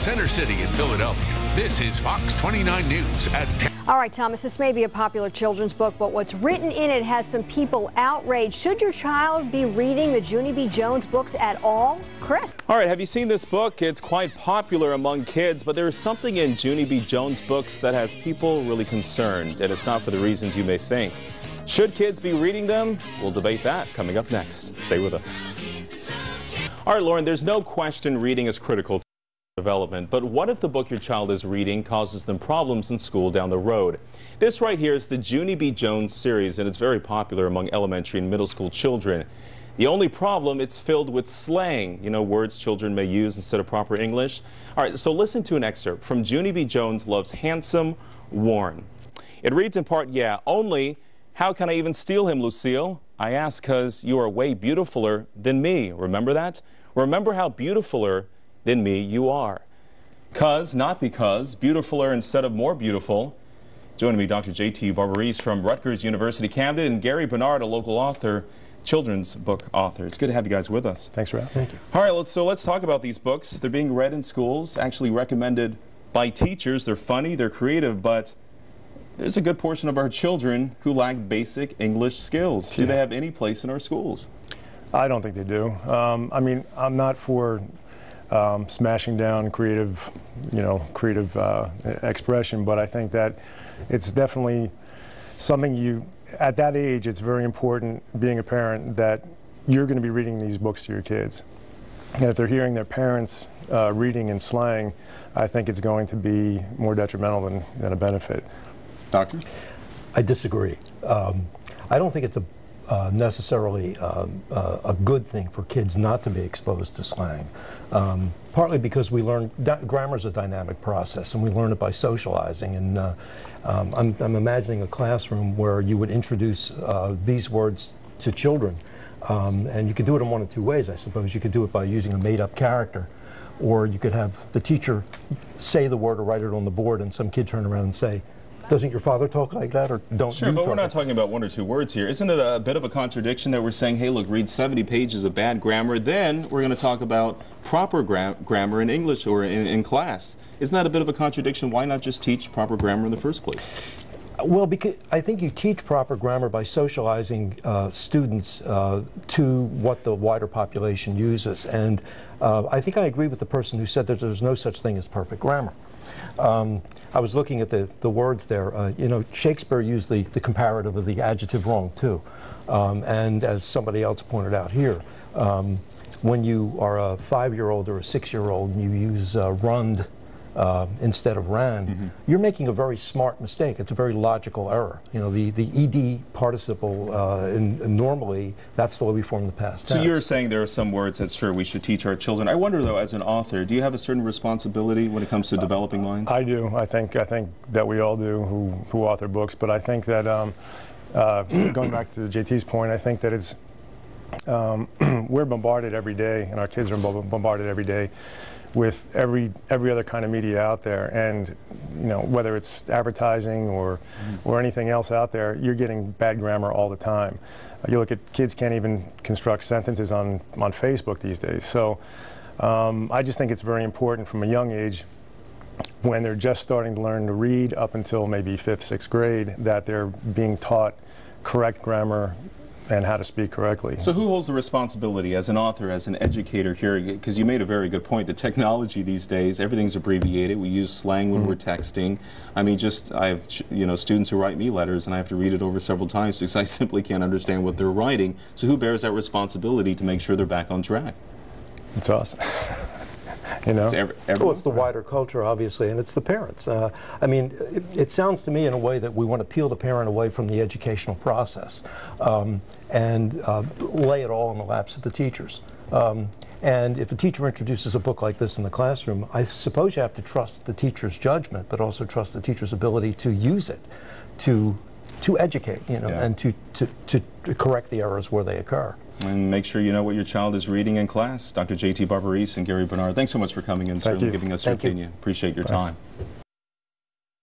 Center City in Philadelphia. This is Fox 29 News at 10. All right, Thomas, this may be a popular children's book, but what's written in it has some people outraged. Should your child be reading the Junie B. Jones books at all? Chris? All right, have you seen this book? It's quite popular among kids, but there is something in Junie B. Jones books that has people really concerned, and it's not for the reasons you may think. Should kids be reading them? We'll debate that coming up next. Stay with us. All right, Lauren, there's no question reading is critical to development, but what if the book your child is reading causes them problems in school down the road? This right here is the Junie B. Jones series, and it's very popular among elementary and middle school children. The only problem, it's filled with slang, you know, words children may use instead of proper English. All right, so listen to an excerpt from Junie B. Jones Loves Handsome Warren. It reads in part, yeah, only, how can I even steal him, Lucille? I ask because you are way beautifuler than me. Remember that? Remember how beautifuler than me you are. Cause, not because, beautifuler instead of more beautiful. Joining me, Dr. J.T. Barbarese from Rutgers University, Camden, and Gary Bernard, a local author, children's book author. It's good to have you guys with us. Thanks for having me. Thank you. All right, let's talk about these books. They're being read in schools, actually recommended by teachers. They're funny, they're creative, but there's a good portion of our children who lack basic English skills. Do they have any place in our schools? I don't think they do. I mean, I'm not for smashing down creative, expression, but I think that it's definitely something at that age, it's very important, being a parent, that you're going to be reading these books to your kids. And if they're hearing their parents reading in slang, I think it's going to be more detrimental than a benefit. Doctor? I disagree. I don't think it's necessarily a good thing for kids not to be exposed to slang. Partly because we learn, grammar is a dynamic process, and we learn it by socializing. And I'm imagining a classroom where you would introduce these words to children. And you could do it in one of two ways, I suppose. You could do it by using a made-up character, or you could have the teacher say the word or write it on the board, and some kid turn around and say, doesn't your father talk like that, or don't Sure, but we're not talking about one or two words here. Isn't it a bit of a contradiction that we're saying, hey, look, read 70 pages of bad grammar, then we're going to talk about proper grammar in English or in class? Isn't that a bit of a contradiction? Why not just teach proper grammar in the first place? Well, because I think you teach proper grammar by socializing students to what the wider population uses. And I think I agree with the person who said that there's no such thing as perfect grammar. I was looking at the words there. You know, Shakespeare used the comparative of the adjective wrong, too. And as somebody else pointed out here, when you are a 5-year-old or a 6-year-old and you use rund instead of ran, you're making a very smart mistake. It's a very logical error. You know, the ed participle, normally, that's the way we form the past tense. So you're saying there are some words that, sure, we should teach our children. I wonder, though, as an author, do you have a certain responsibility when it comes to developing minds? I do. I think that we all do who author books, but I think that, going back to JT's point, I think that it's, we're bombarded every day, and our kids are bombarded every day with every other kind of media out there, and whether it's advertising or anything else out there, you're getting bad grammar all the time. You look at kids can't even construct sentences on Facebook these days. So I just think it's very important from a young age, when they're just starting to learn to read up until maybe 5th, 6th grade, that they're being taught correct grammar and how to speak correctly. So who holds the responsibility as an author, as an educator here? Because you made a very good point. The technology these days, everything's abbreviated. We use slang when we're texting. I mean, I have students who write me letters, and I have to read it over several times because I simply can't understand what they're writing. So who bears that responsibility to make sure they're back on track? It's us. Well, it's the wider culture, obviously, and it's the parents. I mean, it sounds to me in a way that we want to peel the parent away from the educational process and lay it all in the laps of the teachers. And if a teacher introduces a book like this in the classroom, I suppose you have to trust the teacher's judgment, but also trust the teacher's ability to use it to educate, and to correct the errors where they occur. And make sure you know what your child is reading in class. Dr. J.T. Barbarese and Gary Bernard, thanks so much for coming in, certainly giving us your opinion. Appreciate your time.